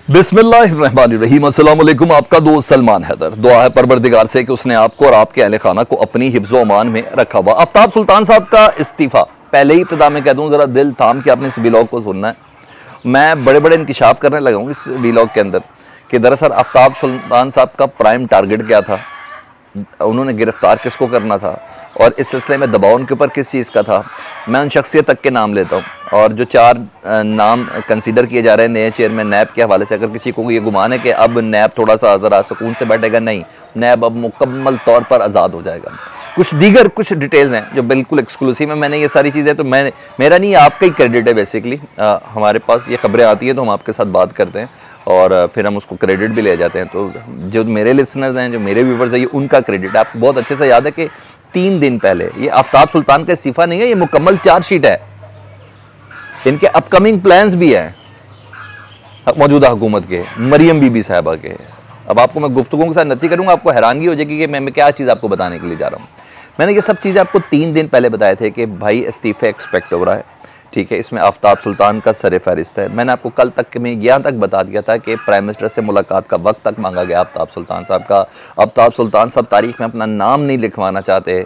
बिस्मिल्लाहिर्रहमानिर्रहीम। अस्सलाम वालेकुम। आपका दोस्त सलमान हैदर। दुआ है परवरदिगार से कि उसने आपको और आपके अहले खाना को अपनी हिफ्ज़ व अमान में रखा हुआ। आफ्ताब सुल्तान साहब का इस्तीफ़ा, पहले ही इब्तिदा में कह दूँ, ज़रा दिल थाम के आपने इस व्लॉग को सुनना है। मैं बड़े बड़े इंकिशाफ करने लगा हूँ इस व्लॉग के अंदर कि दरअसल आफ्ताब सुल्तान साहब का प्राइम टारगेट क्या था, उन्होंने गिरफ़्तार किसको करना था और इस सिलसिले में दबाव उनके ऊपर किस चीज़ का था। मैं उन शख्सियत तक के नाम लेता हूँ और जो 4 नाम कंसीडर किए जा रहे हैं नए चेयरमैन नैब के हवाले से, अगर किसी को ये गुमान है कि अब नैब थोड़ा सा ज़रा सुकून से बैठेगा, नहीं, नैब अब मुकम्मल तौर पर आज़ाद हो जाएगा। कुछ डिटेल्स हैं जो बिल्कुल एक्सक्लूसिव है। मैंने ये सारी चीज़ें तो मेरा नहीं, आपका ही क्रेडिट है बेसिकली। हमारे पास ये खबरें आती हैं तो हम आपके साथ बात करते हैं और फिर हम उसको क्रेडिट भी ले जाते हैं। तो जो मेरे लिसनर्स हैं, जो मेरे व्यूवर्स हैं, ये उनका क्रेडिट है। आपको बहुत अच्छे से याद है कि 3 दिन पहले, ये आफ्ताब सुल्तान का इस्तीफ़ा नहीं है, ये मुकम्मल चार्जशीट है, इनके अपकमिंग प्लान्स भी हैं मौजूदा हुकूमत के, मरियम बीबी साहबा के। अब आपको मैं गुफ्तगू के साथ नती करूंगा, आपको हैरानगी हो जाएगी कि मैं क्या चीज़ आपको बताने के लिए जा रहा हूँ। मैंने ये सब चीज़ें आपको 3 दिन पहले बताए थे कि भाई इस्तीफ़े एक्सपेक्ट हो रहा है, ठीक है, इसमें आफ्ताब सुल्तान का सर फहरिस्त है। मैंने आपको कल तक में यहाँ तक बता दिया था कि प्राइम मिनिस्टर से मुलाकात का वक्त तक मांगा गया आफ्ताब सुल्तान साहब का। आफ्ताब सुल्तान साहब तारीख में अपना नाम नहीं लिखवाना चाहते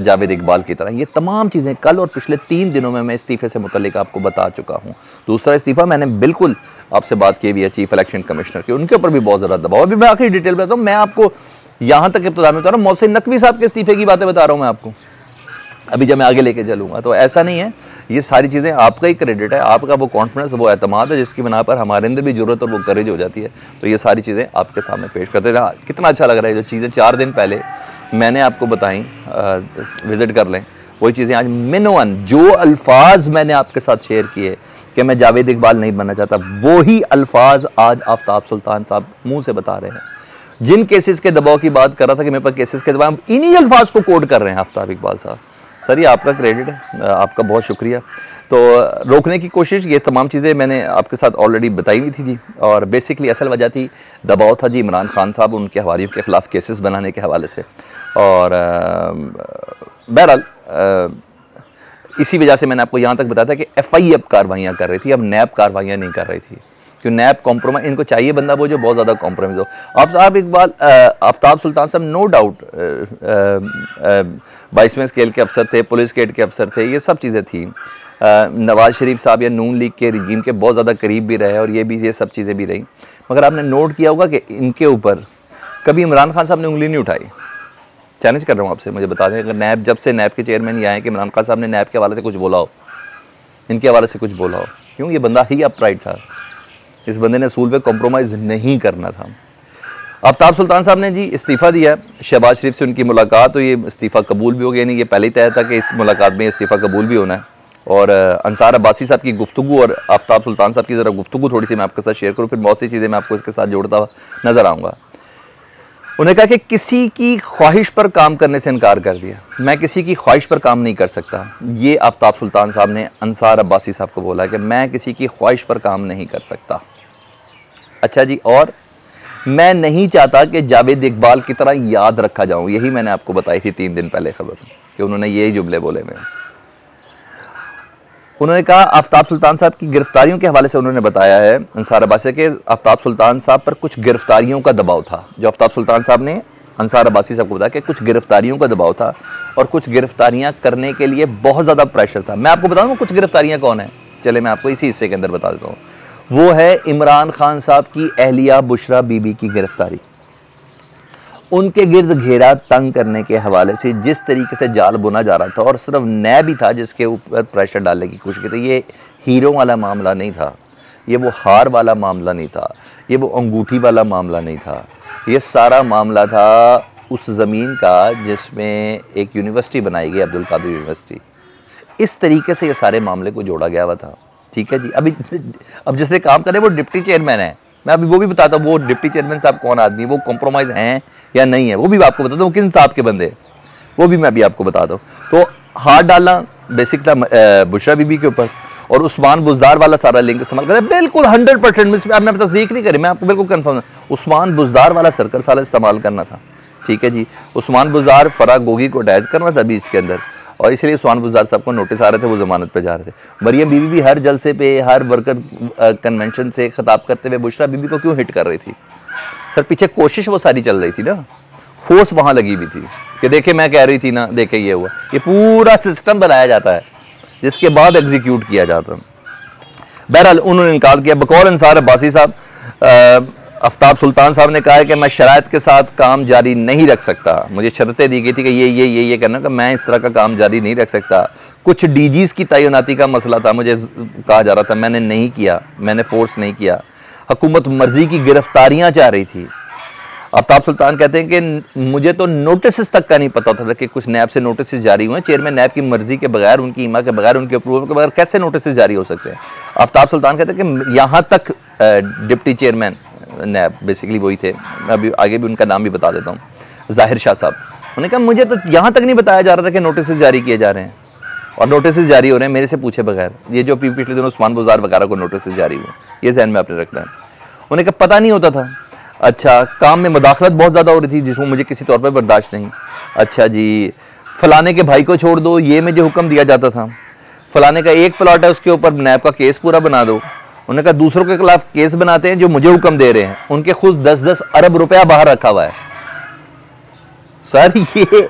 जावेद इकबाल की तरह। ये तमाम चीज़ें कल और पिछले 3 दिनों में मैं इस्तीफ़े से मुतल्लिक आपको बता चुका हूँ। दूसरा इस्तीफ़ा मैंने बिल्कुल आपसे बात की भी है चीफ इलेक्शन कमिश्नर की, उनके ऊपर भी बहुत ज़्यादा दबाव। अभी मैं आखिरी डिटेल बताता हूँ, मैं आपको यहाँ तक इब्तिदा में बता रहा हूँ, मोहसिन नकवी साहब के इस्तीफ़े की बातें बता रहा हूँ मैं आपको। अभी जब मैं आगे लेके चलूँगा तो ऐसा नहीं है, ये सारी चीज़ें आपका ही क्रेडिट है, आपका वो कॉन्फिडेंस, वो एतमाद है जिसकी बिना पर हमारे अंदर भी ज़रूरत और वो करेज हो जाती है। तो ये सारी चीज़ें आपके सामने पेश करते हैं। कितना अच्छा लग रहा है जो चीज़ें 4 दिन पहले मैंने आपको बताई, विज़िट कर लें वही चीज़ें आज मिनवन, जो अल्फाज मैंने आपके साथ शेयर किए कि मैं जावेद इकबाल नहीं बनना चाहता, वो ही अल्फाज आज आफ्ताब सुल्तान साहब मुँह से बता रहे हैं। जिन केसेस के दबाव की बात कर रहा था कि मेरे पास केसेस के दबाव, इन्हीं अल्फाज को कोड कर रहे हैं आफ्ताब इकबाल साहब। सर ये आपका क्रेडिट है, आपका बहुत शुक्रिया। तो रोकने की कोशिश, ये तमाम चीज़ें मैंने आपके साथ ऑलरेडी बताई हुई थी जी। और बेसिकली असल वजह थी, दबाव था जी इमरान खान साहब उनके हवारियों के ख़िलाफ़ केसेस बनाने के हवाले से। और बहरहाल इसी वजह से मैंने आपको यहाँ तक बताया था कि FI अब कार्रवाइयाँ कर रही थी, अब नैब कार्रवाइयाँ नहीं कर रही थी, क्यों नैब कॉम्प्रोमाइज़, इनको चाहिए बंदा वो जो बहुत ज़्यादा कॉम्प्रोमाइज़ हो। आफ्ताब इकबाल, आफ्ताब सुल्तान साहब नो डाउट 22वें स्केल के अफसर थे, पुलिस गेट के अफसर थे, ये सब चीज़ें थी। नवाज़ शरीफ साहब या नून लीग के रिजीम के बहुत ज़्यादा करीब भी रहे और ये सब चीज़ें भी रही। मगर आपने नोट किया होगा कि इनके ऊपर कभी इमरान खान साहब ने उंगली नहीं उठाई। चैलेंज कर रहा हूँ आपसे, मुझे बता दें अगर नैब, जब से नैब के चेयरमैन ये आए कि इमरान खान साहब ने नैब के हवाले से कुछ बोला हो, इनके हवाले से कुछ बोला हो, क्यों, ये बंदा ही अपराइट था, इस बंदे ने असूल पे कॉम्प्रोमाइज़ नहीं करना था। आफ्ताब सुल्तान साहब ने जी इस्तीफ़ा दिया, शहबाज शरीफ से उनकी मुलाकात, तो ये इस्तीफ़ा कबूल भी हो गया, नहीं ये पहले ही तय था कि इस मुलाकात में इस्तीफ़ा कबूल भी होना है। और अंसार अब्बासी साहब की गुफ्तगू और आफ्ताब सुल्तान साहब की ज़रा गुफ्तगू थोड़ी सी मैं आपके साथ शेयर करूँ, फिर बहुत सी चीज़ें मैं आपको इसके साथ जोड़ता हुआ नज़र आऊँगा। उन्होंने कहा कि किसी की ख्वाहिश पर काम करने से इनकार कर दिया, मैं किसी की ख्वाहिश पर काम नहीं कर सकता। ये आफ्ताब सुल्तान साहब ने अंसार अब्बासी साहब को बोला कि मैं किसी की ख्वाहिश पर काम नहीं कर सकता। अच्छा जी, और मैं नहीं चाहता कि जावेद इकबाल की तरह याद रखा जाऊं, यही मैंने आपको बताई थी 3 दिन पहले खबर कि उन्होंने यही जुमले बोले में। उन्होंने कहा आफ्ताब सुल्तान साहब की गिरफ्तारियों के हवाले से उन्होंने बताया है अंसार अब्बासी के आफ्ताब सुल्तान साहब पर कुछ गिरफ्तारियों का दबाव था। जो आफ्ताब सुल्तान साहब ने अंसार अब्बासी साहब को बताया कि कुछ गिरफ्तारियों का दबाव था और कुछ गिरफ्तारियां करने के लिए बहुत ज़्यादा प्रेशर था। मैं आपको बताऊँ कुछ गिरफ्तारियाँ कौन है, चले मैं आपको इसी हिस्से के अंदर बता देता हूँ। वो है इमरान खान साहब की अहलिया बुशरा बीबी की गिरफ्तारी। उनके गिर्द घेरा तंग करने के हवाले से जिस तरीके से जाल बुना जा रहा था, और सिर्फ नैब ही था जिसके ऊपर प्रेशर डालने की कोशिश की थी। ये हीरो वाला मामला नहीं था, ये वो हार वाला मामला नहीं था, ये वो अंगूठी वाला मामला नहीं था, ये सारा मामला था उस ज़मीन का जिसमें एक यूनिवर्सिटी बनाई गई, अब्दुल कादिर यूनिवर्सिटी। इस तरीके से ये सारे मामले को जोड़ा गया हुआ था, ठीक है जी। अब जिसने काम करे वो डिप्टी चेयरमैन है, मैं अभी वो भी बताता हूँ वो डिप्टी चेयरमैन साहब कौन आदमी, वो कॉम्प्रोमाइज़ हैं या नहीं है, वो भी आपको बताता हूँ, किन साहब के बंदे, वो भी मैं अभी आपको बताता हूँ। तो हाथ डालना बेसिक था बुशरा बीबी के ऊपर, और उस्मान बुज़दार वाला सारा लिंक इस्तेमाल करें, बिल्कुल 100%। मैं अपना जिक्र नहीं करी, मैं आपको बिल्कुल कन्फर्म, उस्मान बुज़दार वाला सर्कल सारा इस्तेमाल करना था, ठीक है जी। उस्मान बुज़दार फराग गोगी को अटैच करना था बीच के अंदर, और इसलिए उस्मान बुज़दार साहब को नोटिस आ रहे थे, वो ज़मानत पे जा रहे थे। मरियम बीबी भी हर जलसे पे, हर वर्कर कन्वेंशन से खिताब करते हुए बुशरा बीबी को क्यों हिट कर रही थी? सर पीछे कोशिश वो सारी चल रही थी ना, फोर्स वहाँ लगी हुई थी कि देखे मैं कह रही थी ना, देखे ये हुआ। ये पूरा सिस्टम बनाया जाता है जिसके बाद एग्जीक्यूट किया जाता है। बहरहाल उन्होंने इनकार किया। बकौल अंसार अब्बासी साहब, आफ्ताब सुल्तान साहब ने कहा है कि मैं शराइत के साथ काम जारी नहीं रख सकता, मुझे शर्तें दी गई थी कि ये करना, कि मैं इस तरह का काम जारी नहीं रख सकता। कुछ डीजीज़ की तैनाती का मसला था, मुझे कहा जा रहा था, मैंने नहीं किया, मैंने फोर्स नहीं किया। हुकूमत मर्जी की गिरफ्तारियाँ चाह रही थी। आफ्ताब सुल्तान कहते हैं कि मुझे तो नोटिस तक का नहीं पता था कि कुछ नैब से नोटिस जारी हुए। चेयरमैन नैब की मर्जी के बगैर, उनकी ईमा के बगैर, उनके अप्रूवल के बगैर कैसे नोटिस जारी हो सकते हैं? आफ्ताब सुल्तान कहते हैं कि यहाँ तक डिप्टी चेयरमैन नैब, बेसिकली वही थे, मैं अभी आगे भी उनका नाम भी बता देता हूँ, ज़ाहिर शाह साहब, उन्होंने कहा मुझे तो यहाँ तक नहीं बताया जा रहा था कि नोटिस जारी किए जा रहे हैं, और नोटिस जारी हो रहे हैं मेरे से पूछे बगैर। ये जो पिछले दिनों उस्मान बुज़दार वगैरह को नोटिस जारी हुए, ये जहन में आपने रखना है। उन्हें कहा पता नहीं होता था। अच्छा, काम में मुदाखलत बहुत ज़्यादा हो रही थी जिसको मुझे किसी तौर पर बर्दाश्त नहीं। अच्छा जी, फलाने के भाई को छोड़ दो, ये मुझे हुक्म दिया जाता था। फलाने का एक प्लॉट है, उसके ऊपर नैब का केस पूरा बना दो। उन्होंने कहा दूसरों के खिलाफ केस बनाते हैं जो मुझे हुक्म दे रहे हैं, उनके खुद 10-10 अरब रुपया बाहर रखा हुआ है। सर ये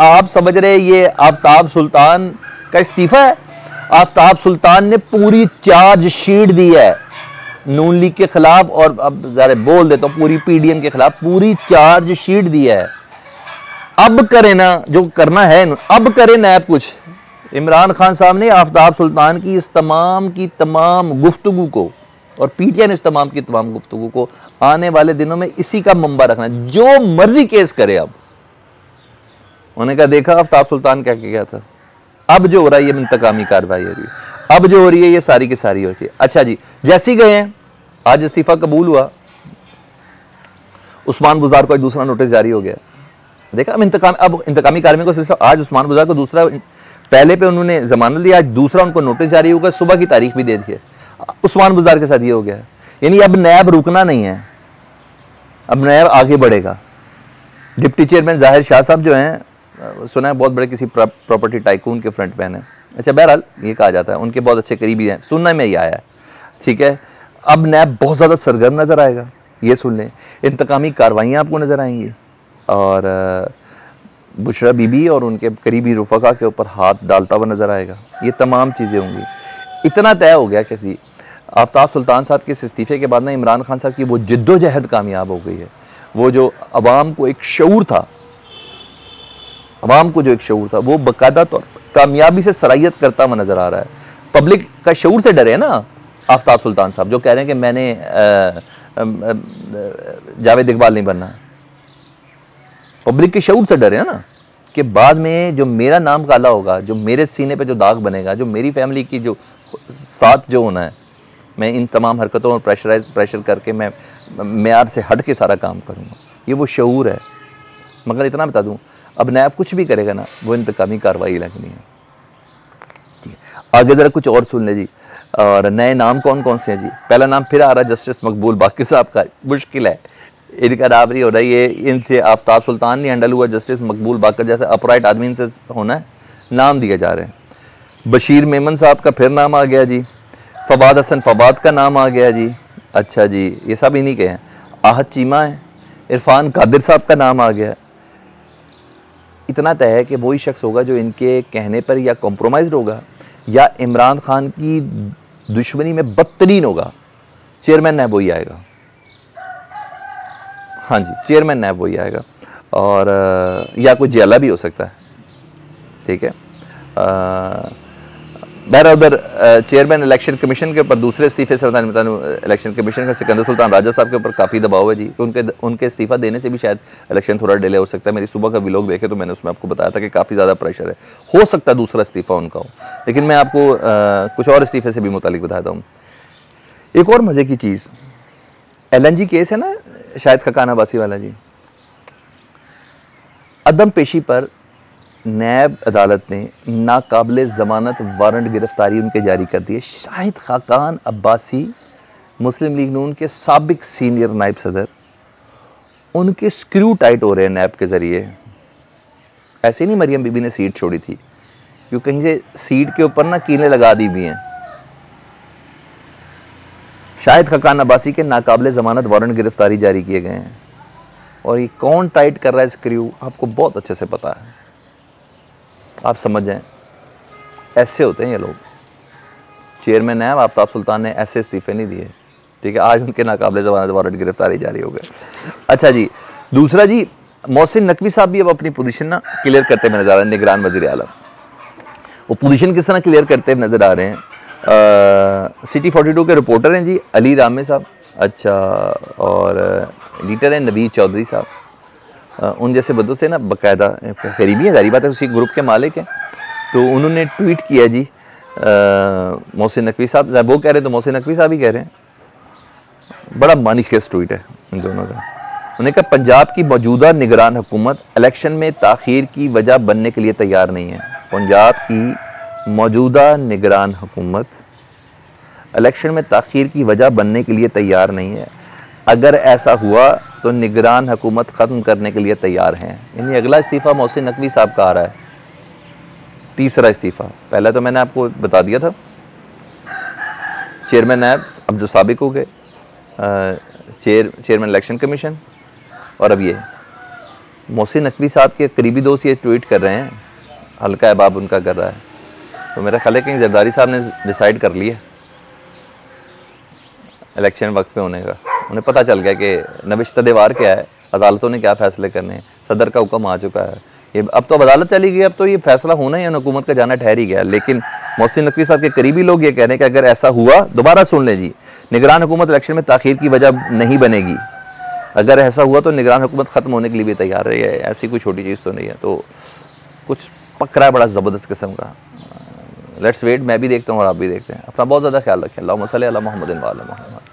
आप समझ रहे, ये आफ्ताब सुल्तान का इस्तीफा है। आफ्ताब सुल्तान ने पूरी चार्जशीट दी है नून लीग के खिलाफ, और अब ज़रा बोल देता हूँ पूरी पीडीएम के खिलाफ पूरी चार्जशीट दी है। अब करें ना जो करना है, अब करें नैब कुछ। इमरान खान साहब ने आफ्ताब सुल्तान की इस तमाम गुफ्तगू को, और पीटीआई ने इस तमाम गुफ्तगू को आने वाले दिनों में इसी का मंबा रखना, जो मर्जी केस करे। अब उन्होंने कहा देखा आफ्ताब सुल्तान क्या किया था, अब जो हो रहा है ये इंतकामी कार्रवाई हो रही है, अब जो हो रही है ये सारी की सारी होती है। अच्छा जी, जैसे ही गए हैं, आज इस्तीफा कबूल हुआ, उस्मान बुज़दार को दूसरा नोटिस जारी हो गया। देखा अब इंतकामी कार्रवाई का सिलसिला। आज उस्मान बुज़दार को दूसरा, पहले पे उन्होंने जमानत दिया, आज दूसरा उनको नोटिस जारी होगा, सुबह की तारीख भी दे दी है। उस्मान बुज़दार के साथ ये हो गया है। यानी अब नैब रुकना नहीं है, अब नैब आगे बढ़ेगा। डिप्टी चेयरमैन ज़ाहिर शाह साहब जो हैं, सुना है बहुत बड़े किसी प्रॉपर्टी टाइकून के फ्रंट मैन है। अच्छा, बहरहाल ये कहा जाता है उनके बहुत अच्छे करीबी हैं, सुनने में ही आया है। ठीक है, अब नैब बहुत ज़्यादा सरगर्म नज़र आएगा, ये सुन लें। इंतकामी कार्रवाइयाँ आपको नज़र आएंगी, और बुशरा बीबी और उनके करीबी रुफ़का के ऊपर हाथ डालता हुआ नज़र आएगा। ये तमाम चीज़ें होंगी। इतना तय हो गया कि आफ्ताब सुल्तान साहब के इस्तीफ़े के बाद ना इमरान खान साहब की वो जिद्दोजहद कामयाब हो गई है। वो जो अवाम को एक शऊर था, अवाम को जो एक शऊर था, वो बाकायदा तौर पर कामयाबी से सराहियत करता हुआ नज़र आ रहा है। पब्लिक का शऊर से डरे ना आफ्ताब सुल्तान साहब, जो कह रहे हैं कि मैंने जावेद इकबाल नहीं बनना। पब्लिक के शऊर से डरे हैं ना कि बाद में जो मेरा नाम काला होगा, जो मेरे सीने पे जो दाग बनेगा, जो मेरी फैमिली की जो साथ जो होना है, मैं इन तमाम हरकतों और प्रेशर करके मैं मेयार से हट के सारा काम करूँगा। ये वो शऊर है। मगर इतना बता दूँ, अब नैब कुछ भी करेगा ना, वो इंतकामी कार्रवाई लगनी है। ठीक है, आगे ज़रा कुछ और सुन ले जी। और नए नाम कौन कौन से हैं जी? पहला नाम फिर आ रहा है जस्टिस मकबूल बाकी साहब का। मुश्किल है, इनका नाम नहीं हो रहा, ये इनसे आफ्ताब सुल्तान नहीं हैंडल हुआ, जस्टिस मकबूल बाकर जैसे अपराइट आदमी इनसे होना है, नाम दिए जा रहे हैं। बशीर मेमन साहब का फिर नाम आ गया जी। फवाद हसन फवाद का नाम आ गया जी। अच्छा जी, ये सब इन्हीं के हैं। आहद चीमा है। इरफान कादिर साहब का नाम आ गया। इतना तय है कि वही शख्स होगा जो इनके कहने पर या कॉम्प्रोमाइज़ होगा या इमरान खान की दुश्मनी में बदतरीन होगा। चेयरमैन नैब वही आएगा। हाँ जी, चेयरमैन नैब वही आएगा, और या कोई जियाला भी हो सकता है। ठीक है, बहरहाल उधर चेयरमैन इलेक्शन कमीशन के ऊपर दूसरे इस्तीफे से इलेक्शन कमीशन का सिकंदर सुल्तान राजा साहब के ऊपर काफ़ी दबाव है जी, कि उनके इस्तीफा देने से भी शायद इलेक्शन थोड़ा डिले हो सकता है। मेरी सुबह का व्लॉग देखे तो मैंने उसमें आपको बताया था कि काफ़ी ज़्यादा प्रेशर है, हो सकता है दूसरा इस्तीफा उनका हो। लेकिन मैं आपको कुछ और इस्तीफे से भी मुतालिक बताता हूँ। एक और मज़े की चीज़, LNG केस है ना, शायद खकान अब्बासी वाला जी, अदम पेशी पर नैब अदालत ने नाकाबिले ज़मानत वारंट गिरफ्तारी उनके जारी कर दिए। शाहिद खाकान अब्बासी, मुस्लिम लीग नून के साबिक सीनियर नायब सदर, उनके स्क्रू टाइट हो रहे हैं नैब के ज़रिए। ऐसे नहीं मरियम बीबी ने सीट छोड़ी थी, क्योंकि कहीं से सीट के ऊपर ना कीलें लगा दी हुई हैं। शाहिद खकान अब्बासी के नाकाबिले ज़मानत वारंट गिरफ्तारी जारी किए गए हैं। और ये कौन टाइट कर रहा है स्क्रू, आपको बहुत अच्छे से पता है। आप समझ जाएं, ऐसे होते हैं ये लोग। चेयरमैन नैब आफ्ताब सुल्तान ने ऐसे इस्तीफे नहीं दिए, ठीक है। आज उनके नाकाबिले ज़मानत वारंट गिरफ्तारी जारी हो गए। अच्छा जी, दूसरा जी, मोहसिन नकवी साहब भी अब अपनी पोजीशन ना क्लियर करते हुए नजर आ रहे हैं, निगरान वज़ीर आला। वो पोजीशन किस तरह क्लियर करते हुए नज़र आ रहे हैं। सिटी 42 के रिपोर्टर हैं जी अली रामे साहब, अच्छा, और एडिटर हैं नवीद चौधरी साहब। उन जैसे बंदों से ना बाकायदा करीबी है, जारी बात है, उसी ग्रुप के मालिक हैं। तो उन्होंने ट्वीट किया जी, मोहसिन नकवी साहब, वो कह रहे हैं तो मोहसिन नकवी साहब ही कह रहे हैं। बड़ा मानीखेज ट्वीट है इन दोनों का। उन्होंने कहा पंजाब की मौजूदा निगरान हुकूमत इलेक्शन में ताख़ीर की वजह बनने के लिए तैयार नहीं है। पंजाब की मौजूदा निगरान हुकूमत इलेक्शन में ताख़ीर की वजह बनने के लिए तैयार नहीं है। अगर ऐसा हुआ तो निगरान हुकूमत ख़त्म करने के लिए तैयार हैं। यानी अगला इस्तीफ़ा मोहसिन नकवी साहब का आ रहा है, तीसरा इस्तीफ़ा। पहला तो मैंने आपको बता दिया था, चेयरमैन नैब अब जो साबिक हो गए, चेयरमैन इलेक्शन कमीशन, और अब ये मोहसिन नकवी साहब के करीबी दोस्त ये ट्वीट कर रहे हैं, हल्का अहबाब उनका कर रहा है। तो मेरा ख्याल है कि जरदारी साहब ने डिसाइड कर लिया इलेक्शन वक्त पे होने का। उन्हें पता चल गया कि नविश्ता दीवार क्या है, अदालतों ने क्या फ़ैसले करने हैं, सदर का हुक्म आ चुका है। ये अब तो अदालत चली गई, अब तो ये फैसला होना ही है, हुकूमत का जाना ठहर ही गया। लेकिन मोहसिन नकवी साहब के करीबी लोग ये कह रहे हैं कि अगर ऐसा हुआ, दोबारा सुन लें जी, निगरान हुकूमत इलेक्शन में ताख़ीर की वजह नहीं बनेगी। अगर ऐसा हुआ तो निगरान हुकूमत ख़त्म होने के लिए भी तैयार रही है। ऐसी कोई छोटी चीज़ तो नहीं है, तो कुछ पक रहा है बड़ा ज़बरदस्त किस्म का। लेट्स वेट, मैं भी देखता हूँ और आप भी देखते हैं। अपना बहुत ज़्यादा ख्याल रखें। अल्लाहुम्मा सल्ली अला मुहम्मदिन व अला मुहम्मद।